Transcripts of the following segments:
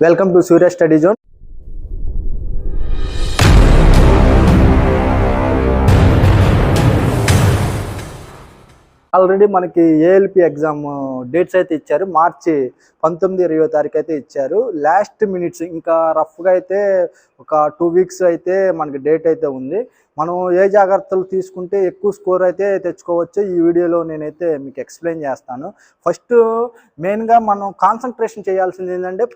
Welcome to Surya study zone. Already మనకి ALP exam dates అయితే ఇచ్చారు. మార్చి 19, 20 తారీఖు అయితే ఇచ్చారు. లాస్ట్ మినిట్స్ ఇంకా రఫ్గా అయితే ఒక 2 వీక్స్ అయితే మనకి డేట్ అయితే ఉంది. మనం ఏ జాగ్రత్తలు తీసుకుంటే ఎక్కువ స్కోర్ అయితే తెచ్చుకోవచ్చు ఈ వీడియోలో నేనైతే మీకు ఎక్స్ప్లెయిన్ చేస్తాను. ఫస్ట్ మెయిన్గా మనం కాన్సన్ట్రేషన్ చేయాల్సింది ఏంటంటే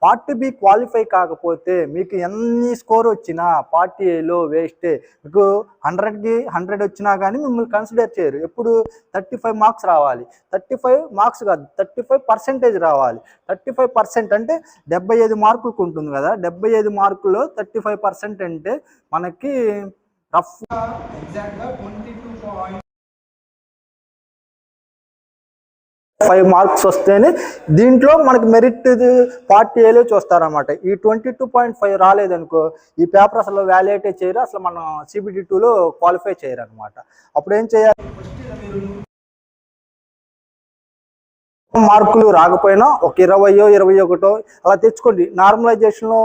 పార్ట్ బి క్వాలిఫై కాకపోతే మీకు ఎన్ని స్కోర్ వచ్చినా పార్ట్ ఏలో వేస్టే. మీకు 100కి 100 వచ్చినా కానీ మిమ్మల్ని కన్సిడర్ చేయరు. ఎప్పుడు 35 మార్క్స్ రావాలి, 35 మార్క్స్ కాదు 35% రావాలి. 35% అంటే 75 మార్కులకు ఉంటుంది కదా. 75 మార్కుల్లో 35% అంటే మనకి రఫ్గా ఎగ్జాక్ట్గా 22.5 మార్క్స్ వస్తేనే దీంట్లో మనకి మెరిట్ పార్ట్ ఏలో చూస్తారనమాట. ఈ 22.5 రాలేదనుకో ఈ పేపర్ అసలు వ్యాలిడేటే చేయరు, అసలు మనం CBT 2లో క్వాలిఫై చేయరు అనమాట. అప్పుడు ఏం చేయాలి, మార్కులు రాకపోయినా ఒక 20, 21 అలా తెచ్చుకోండి. నార్మలైజేషన్లో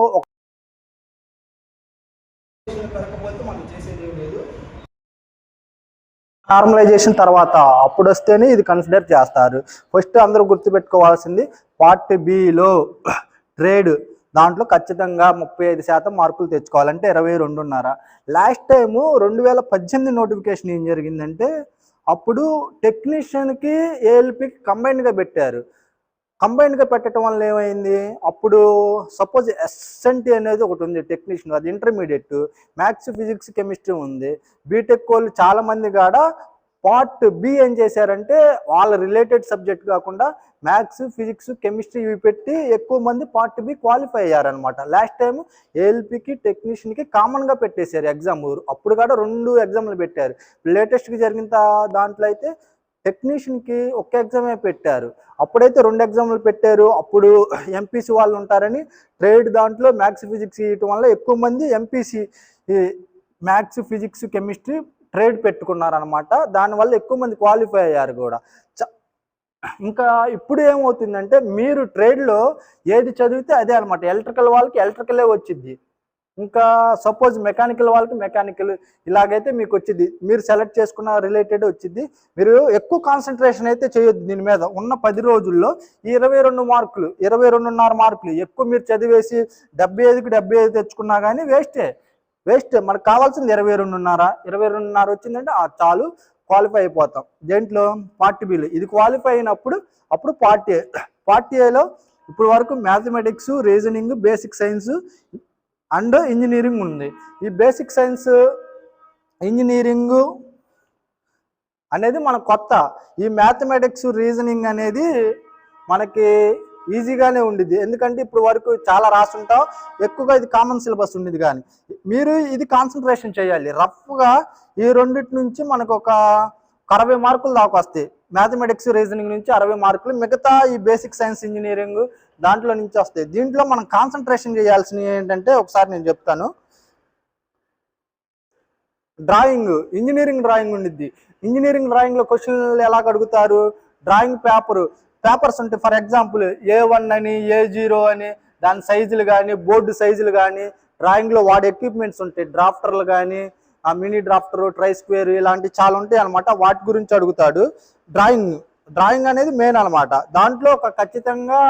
నార్మలైజేషన్ తర్వాత అప్పుడు వస్తేనే ఇది కన్సిడర్ చేస్తారు. ఫస్ట్ అందరూ గుర్తుపెట్టుకోవాల్సింది పార్ట్ బిలో ట్రేడ్ దాంట్లో ఖచ్చితంగా 35% మార్కులు తెచ్చుకోవాలంటే 22.5. లాస్ట్ టైము 2018 నోటిఫికేషన్ ఏం జరిగిందంటే అప్పుడు టెక్నీషియన్కి ఏఎల్పికి కంబైన్డ్గా పెట్టారు. కంబైన్డ్గా పెట్టడం వల్ల ఏమైంది, అప్పుడు సపోజ్ ఎస్ఎన్టీ అనేది ఒకటి ఉంది టెక్నీషియన్, అది ఇంటర్మీడియట్, మ్యాథ్స్ ఫిజిక్స్ కెమిస్ట్రీ ఉంది. బీటెక్ వాళ్ళు చాలామంది కాడ పార్ట్ బి ఏం చేశారంటే వాళ్ళ రిలేటెడ్ సబ్జెక్ట్ కాకుండా మ్యాథ్స్ ఫిజిక్స్ కెమిస్ట్రీ ఇవి పెట్టి ఎక్కువ మంది పార్ట్ బి క్వాలిఫై అయ్యారనమాట. లాస్ట్ టైం ఏఎల్పికి టెక్నీషియన్కి కామన్గా పెట్టేశారు ఎగ్జామ్. అప్పుడు కూడా 2 ఎగ్జామ్లు పెట్టారు. లేటెస్ట్గా జరిగిన దాంట్లో అయితే టెక్నీషియన్కి ఒక్క ఎగ్జామే పెట్టారు. అప్పుడైతే 2 ఎగ్జామ్లు పెట్టారు. అప్పుడు ఎంపీసీ వాళ్ళు ఉంటారని ట్రేడ్ దాంట్లో మ్యాథ్స్ ఫిజిక్స్ ఇవ్వటం వల్ల ఎక్కువ మంది MPC maths physics chemistry trade పెట్టుకున్నారనమాట. దానివల్ల ఎక్కువ మంది క్వాలిఫై అయ్యారు కూడా. ఇంకా ఇప్పుడు ఏమవుతుందంటే మీరు ట్రేడ్లో ఏది చదివితే అదే అనమాట. ఎలక్ట్రికల్ వాళ్ళకి ఎలక్ట్రికలే వచ్చింది, ఇంకా సపోజ్ మెకానికల్ వాళ్ళకి మెకానికల్, ఇలాగైతే మీకు వచ్చింది. మీరు సెలెక్ట్ చేసుకున్న రిలేటెడ్ వచ్చింది. మీరు ఎక్కువ కాన్సన్ట్రేషన్ అయితే చేయొద్దు దీని మీద. ఉన్న 10 రోజుల్లో 22 మార్కులు 22.5 మార్కులు ఎక్కువ మీరు చదివేసి 75కి 75 తెచ్చుకున్నా కానీ వేస్ట్. మనకు కావాల్సింది 22.5 వచ్చిందంటే చాలు, క్వాలిఫై అయిపోతాం. దేంట్లో పార్ట్ బిలో ఇది క్వాలిఫై అయినప్పుడు అప్పుడు పార్ట్ ఏలో ఇప్పుడు వరకు mathematics, reasoning, basic science and engineering ఉంది. ఈ బేసిక్ సైన్స్ ఇంజనీరింగ్ అనేది మన కొత్త. ఈ మ్యాథమెటిక్స్ రీజనింగ్ అనేది మనకి ఈజీగానే ఉండిద్ది, ఎందుకంటే ఇప్పుడు వరకు చాలా రాసుంటాం, ఎక్కువగా ఇది కామన్ సిలబస్ ఉండేది. కానీ మీరు ఇది కాన్సన్ట్రేషన్ చేయాలి. రఫ్గా ఈ రెండింటి నుంచి మనకు ఒక 60 మార్కులు దాకా వస్తాయి. మ్యాథమెటిక్స్ రీజనింగ్ నుంచి 60 మార్కులు, మిగతా ఈ బేసిక్ సైన్స్ ఇంజనీరింగ్ దాంట్లో నుంచి వస్తాయి. దీంట్లో మనం కాన్సన్ట్రేషన్ చేయాల్సినవి ఏంటంటే ఒకసారి నేను చెప్తాను. డ్రాయింగ్, ఇంజనీరింగ్ డ్రాయింగ్ ఉండిద్ది. ఇంజనీరింగ్ డ్రాయింగ్లో క్వశ్చన్లు ఎలా అడుగుతారు, డ్రాయింగ్ పేపర్స్ ఉంటాయి. ఫర్ ఎగ్జాంపుల్ A1 అని A0 అని దాని సైజులు కానీ బోర్డు సైజులు కానీ, డ్రాయింగ్లో వాడే ఎక్విప్మెంట్స్ ఉంటాయి, డ్రాఫ్టర్లు కానీ మినీ డ్రాఫ్టర్, ట్రై స్క్వేర్ ఇలాంటివి చాలా ఉంటాయి అనమాట. వాటి గురించి అడుగుతాడు. డ్రాయింగ్ అనేది మెయిన్ అనమాట. దాంట్లో ఒక ఖచ్చితంగా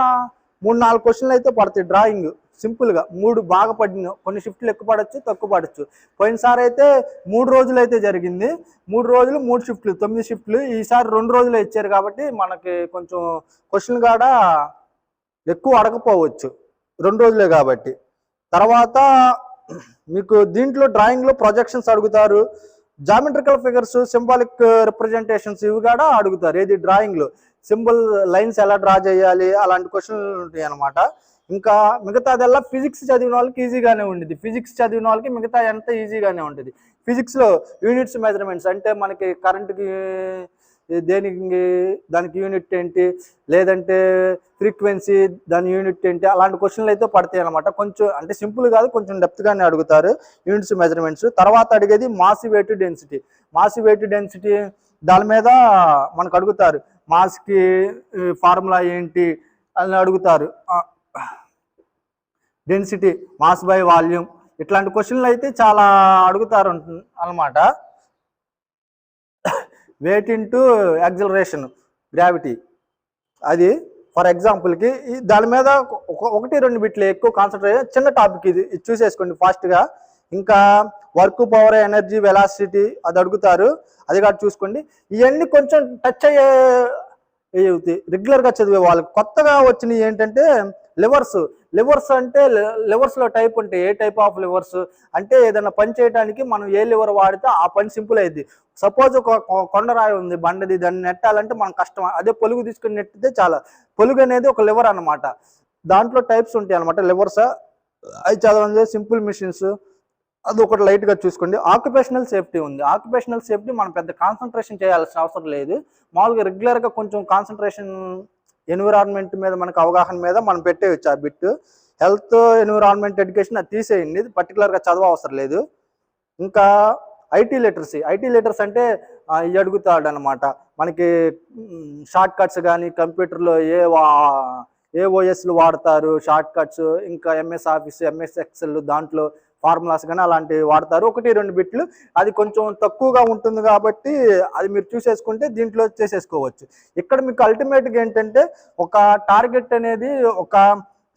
3-4 క్వశ్చన్లు అయితే పడతాయి. డ్రాయింగ్ సింపుల్గా 3 బాగా పడిన, కొన్ని షిఫ్ట్లు ఎక్కువ పడవచ్చు తక్కువ పడవచ్చు. పోయినసారి అయితే 3 రోజులు అయితే జరిగింది. 3 రోజులు 3 షిఫ్ట్లు 9 షిఫ్ట్లు. ఈసారి 2 రోజులు ఇచ్చారు కాబట్టి మనకి కొంచెం క్వశ్చన్ కాడ ఎక్కువ అడగపోవచ్చు, 2 రోజులే కాబట్టి. తర్వాత మీకు దీంట్లో డ్రాయింగ్లో ప్రొజెక్షన్స్ అడుగుతారు, జామెట్రికల్ ఫిగర్స్, సింబాలిక్ రిప్రజెంటేషన్స్ ఇవి కూడా అడుగుతారు. ఏది డ్రాయింగ్లో సింబల్ లైన్స్ ఎలా డ్రా చేయాలి అలాంటి క్వశ్చన్లు ఉంటాయి అనమాట. ఇంకా మిగతాదల్లా ఫిజిక్స్ చదివిన వాళ్ళకి ఈజీగానే ఉండేది. ఫిజిక్స్ చదివిన వాళ్ళకి మిగతా ఎంత ఈజీగానే ఉంటుంది. ఫిజిక్స్లో యూనిట్స్ మెజర్మెంట్స్ అంటే మనకి కరెంట్కి దానికి యూనిట్ ఏంటి, లేదంటే ఫ్రీక్వెన్సీ దాని యూనిట్ ఏంటి, అలాంటి క్వశ్చన్లు అయితే పడతాయి అనమాట. కొంచెం అంటే సింపుల్ కాదు, కొంచెం డెప్త్గానే అడుగుతారు యూనిట్స్ మెజర్మెంట్స్. తర్వాత అడిగేది మాస్ వెయిట్ డెన్సిటీ. దాని మీద మనకు అడుగుతారు మాస్కి ఫార్ములా ఏంటి అని అడుగుతారు. డెన్సిటీ, మాస్ బై వాల్యూమ్, ఇట్లాంటి క్వశ్చన్లు అయితే చాలా అడుగుతారు అనమాట. వెయిట్ ఇంటూ యాక్సిలరేషన్, గ్రావిటీ, అది ఫర్ ఎగ్జాంపుల్కి దాని మీద 1-2 బిట్లు ఎక్కువ కాన్సన్ట్రేట్, చిన్న టాపిక్ ఇది చూసేసుకోండి ఫాస్ట్గా. ఇంకా వర్క్, పవర్, ఎనర్జీ, వెలాసిటీ అది అడుగుతారు, అది కాదు చూసుకోండి. ఇవన్నీ కొంచెం టచ్ అయ్యే రెగ్యులర్గా చదివే వాళ్ళకి. కొత్తగా వచ్చినవి ఏంటంటే లివర్స్ అంటే లివర్స్లో టైప్ ఉంటాయి. ఏ టైప్ ఆఫ్ లివర్స్ అంటే ఏదైనా పని చేయడానికి మనం ఏ లివర్ వాడితే ఆ పని సింపుల్ అయింది. సపోజ్ ఒక కొండరాయి ఉంది బండది, దాన్ని నెట్టాలంటే మనం కష్టం. అదే పొలుగు తీసుకుని నెట్టితే చాలా. పొలుగు అనేది ఒక లివర్ అనమాట. దాంట్లో టైప్స్ ఉంటాయి అనమాట లివర్స్. అవి చదవండి. సింపుల్ మిషన్స్ అది ఒకటి లైట్గా చూసుకోండి. ఆక్యుపేషనల్ సేఫ్టీ ఉంది. ఆక్యుపేషనల్ సేఫ్టీ మనం పెద్ద కాన్సన్ట్రేషన్ చేయాల్సిన అవసరం లేదు. మామూలుగా రెగ్యులర్గా కొంచెం కాన్సన్ట్రేషన్ ఎన్విరాన్మెంట్ మీద మనకు అవగాహన మీద మనం పెట్టేయచ్చు ఆ బిట్. హెల్త్, ఎన్విరాన్మెంట్, ఎడ్యుకేషన్ అది తీసేయండి, పర్టికులర్గా చదవ అవసరం లేదు. ఇంకా ఐటీ లిటరసీ అంటే ఇవి అడుగుతాడు అనమాట. మనకి షార్ట్ కట్స్ కానీ కంప్యూటర్లో ఏ ఓఎస్లు వాడతారు షార్ట్ కట్స్, ఇంకా ఎంఎస్ ఆఫీస్, ఎంఎస్ ఎక్సెల్, దాంట్లో ఫార్ములాస్ కానీ అలాంటివి వాడతారు. 1-2 బిట్లు, అది కొంచెం తక్కువగా ఉంటుంది కాబట్టి అది మీరు చూసేసుకుంటే దీంట్లో చేసేసుకోవచ్చు. ఇక్కడ మీకు అల్టిమేట్గా ఏంటంటే ఒక టార్గెట్ అనేది ఒక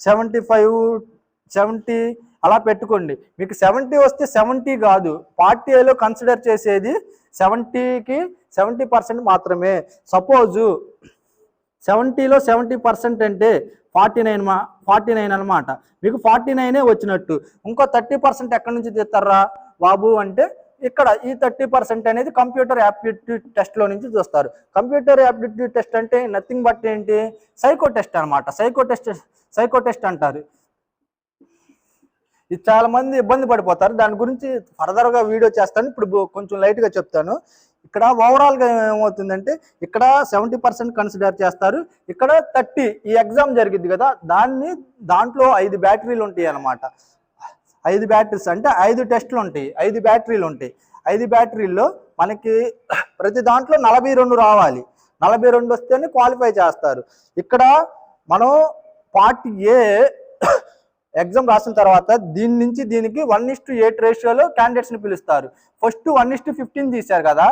75-70 అలా పెట్టుకోండి. మీకు 70 వస్తే 70 కాదు, పార్ట్ ఏలో కన్సిడర్ చేసేది 70కి 70% మాత్రమే. సపోజు 70లో 70% అంటే 49 అనమాట. మీకు 49 వచ్చినట్టు. ఇంకో 30% ఎక్కడి నుంచి తీస్తారా బాబు అంటే ఇక్కడ ఈ 30% అనేది కంప్యూటర్ యాప్టిట్యూడ్ టెస్ట్లో నుంచి చూస్తారు. కంప్యూటర్ యాప్టిట్యూడ్ టెస్ట్ అంటే నథింగ్ బట్ ఏంటి, సైకో టెస్ట్ అనమాట. సైకో టెస్ట్ అంటారు. ఇది చాలా మంది ఇబ్బంది పడిపోతారు. దాని గురించి ఫర్దర్గా వీడియో చేస్తాను. ఇప్పుడు కొంచెం లైట్గా చెప్తాను. ఇక్కడ ఓవరాల్గా ఏమవుతుందంటే ఇక్కడ 70% కన్సిడర్ చేస్తారు, ఇక్కడ 30 ఈ ఎగ్జామ్ జరిగింది కదా దాంట్లో 5 బ్యాటరీలు ఉంటాయి అనమాట. 5 బ్యాటరీస్ అంటే 5 టెస్టులు ఉంటాయి, 5 బ్యాటరీలు ఉంటాయి. 5 బ్యాటరీల్లో మనకి ప్రతి దాంట్లో 42 రావాలి. 42 వస్తేనే క్వాలిఫై చేస్తారు. ఇక్కడ మనం పార్ట్ ఏ ఎగ్జామ్ రాసిన తర్వాత దీని నుంచి దీనికి 1:8 రేషియోలో క్యాండిడేట్స్ని పిలుస్తారు. ఫస్ట్ 1:15 తీశారు కదా,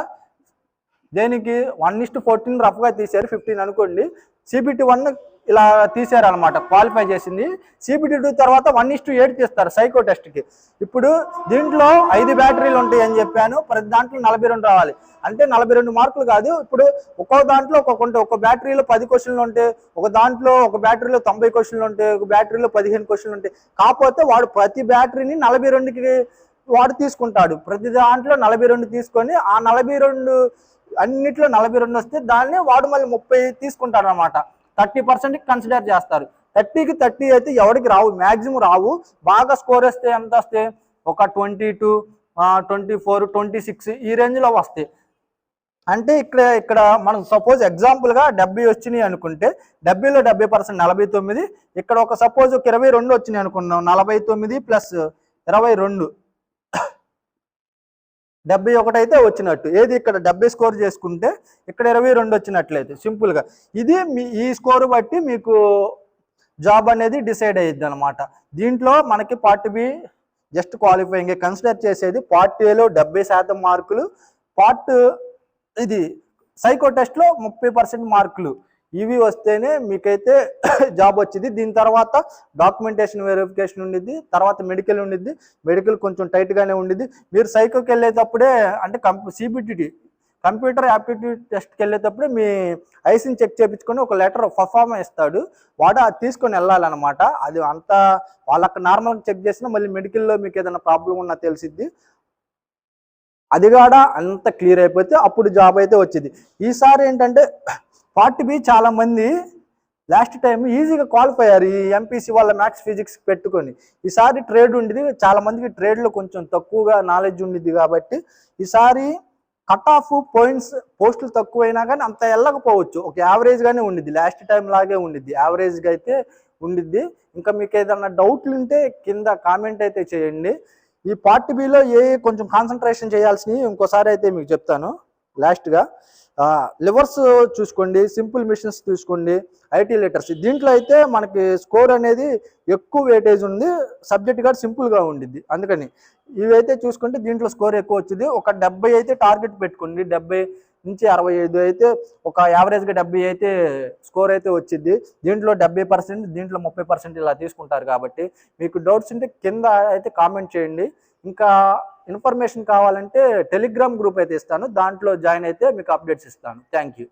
దేనికి 1:14 రఫ్గా తీశారు, 15 అనుకోండి. CBT 1 ఇలా తీశారు అనమాట, క్వాలిఫై చేసింది. CBT 2 తర్వాత 1:8 తీస్తారు సైకో టెస్ట్కి. ఇప్పుడు దీంట్లో 5 బ్యాటరీలు ఉంటాయి అని చెప్పాను, ప్రతి దాంట్లో 42 రావాలి. అంటే 42 మార్కులు కాదు. ఇప్పుడు ఒక్కో దాంట్లో ఒక బ్యాటరీలో 10 క్వశ్చన్లు ఉంటాయి, ఒక బ్యాటరీలో 90 క్వశ్చన్లు ఉంటాయి, ఒక బ్యాటరీలో 15 క్వశ్చన్లు ఉంటాయి. కాకపోతే వాడు ప్రతి బ్యాటరీని 42కి వాడు తీసుకుంటాడు. ప్రతి దాంట్లో 42 తీసుకొని ఆ 42 అన్నిట్లో 42 వస్తే దాన్ని వాడు మళ్ళీ 30 తీసుకుంటాడు అనమాట. 30%కి కన్సిడర్ చేస్తారు. 30కి 30 అయితే ఎవరికి రావు, మ్యాక్సిమం రావు. బాగా స్కోర్ వస్తే ఎంత వస్తే ఒక 22, 24, 26 ఈ రేంజ్లో వస్తాయి. అంటే ఇక్కడ మనం సపోజ్ ఎగ్జాంపుల్గా 70 వచ్చినాయి అనుకుంటే 70లో 70% 49. ఇక్కడ ఒక సపోజ్ ఒక 22 వచ్చినాయి అనుకున్నాం, 49 ప్లస్ 22 71 అయితే వచ్చినట్టు. ఏది ఇక్కడ 70 స్కోర్ చేసుకుంటే ఇక్కడ 22 వచ్చినట్లయితే సింపుల్గా ఇది ఈ స్కోర్ బట్టి మీకు జాబ్ అనేది డిసైడ్ అయ్యిద్ది అనమాట. దీంట్లో మనకి part be just qualifying consider చేసేది. పార్ట్ ఏలో 70% మార్కులు, పార్ట్ ఇది సైకో టెస్ట్లో 30% మార్కులు. ఇవి వస్తేనే మీకైతే జాబ్ వచ్చింది. దీని తర్వాత డాక్యుమెంటేషన్ వెరిఫికేషన్ ఉండిద్ది, తర్వాత మెడికల్ ఉండిద్ది. మెడికల్ కొంచెం టైట్గానే ఉండిద్ది. మీరు సైకోకి వెళ్ళేటప్పుడే అంటే CBT కంప్యూటర్ యాప్టిట్యూడ్ టెస్ట్కి వెళ్ళేటప్పుడు మీ ఐసీని చెక్ చేయించుకొని ఒక లెటర్ పర్ఫార్మ్ ఇస్తాడు, వాడు అది తీసుకొని వెళ్ళాలన్నమాట. అది అంతా వాళ్ళకి నార్మల్గా చెక్ చేసినా మళ్ళీ మెడికల్లో మీకు ఏదైనా ప్రాబ్లం ఉన్నా తెలిసిద్ది. అది కూడా అంత క్లియర్ అయిపోతే అప్పుడు జాబ్ అయితే వచ్చింది. ఈసారి ఏంటంటే పార్ట్ బి చాలా మంది లాస్ట్ టైం ఈజీగా క్వాలిఫై అయ్యారు ఈ ఎంపీసీ వాళ్ళ మ్యాథ్స్ ఫిజిక్స్ పెట్టుకొని. ఈసారి ట్రేడ్ ఉండేది, చాలా మందికి ట్రేడ్లో కొంచెం తక్కువగా నాలెడ్జ్ ఉండిద్ది కాబట్టి ఈసారి కట్ ఆఫ్ పోస్టులు తక్కువైనా కానీ అంత వెళ్ళకపోవచ్చు, ఒక యావరేజ్గానే ఉండిద్ది. లాస్ట్ టైం లాగే ఉండిద్ది, యావరేజ్గా అయితే ఉండిద్ది. ఇంకా మీకు ఏదైనా డౌట్లు ఉంటే కింద కామెంట్ అయితే చేయండి. ఈ పార్ట్ బిలో కొంచెం కాన్సన్ట్రేషన్ చేయాల్సినవి ఇంకోసారి అయితే మీకు చెప్తాను. లాస్ట్గా లివర్స్ చూసుకోండి, సింపుల్ మిషన్స్ చూసుకోండి, ఐటీ లిటరసీ. దీంట్లో అయితే మనకి స్కోర్ అనేది ఎక్కువ వెయిటేజ్ ఉంది, సబ్జెక్ట్ కూడా సింపుల్గా ఉండిద్ది. అందుకని ఇవైతే చూసుకుంటే దీంట్లో స్కోర్ ఎక్కువ వచ్చింది. ఒక 70 అయితే టార్గెట్ పెట్టుకోండి, 70 నుంచి 65 అయితే, ఒక యావరేజ్గా 70 అయితే స్కోర్ అయితే వచ్చింది. దీంట్లో 70%, దీంట్లో 30% ఇలా తీసుకుంటారు. కాబట్టి మీకు డౌట్స్ ఉంటే కింద అయితే కామెంట్ చేయండి. ఇంకా ఇన్ఫర్మేషన్ కావాలంటే టెలిగ్రామ్ గ్రూప్ అయితే ఇస్తాను, దాంట్లో జాయిన్ అయితే మీకు అప్డేట్స్ ఇస్తాను. Thank you.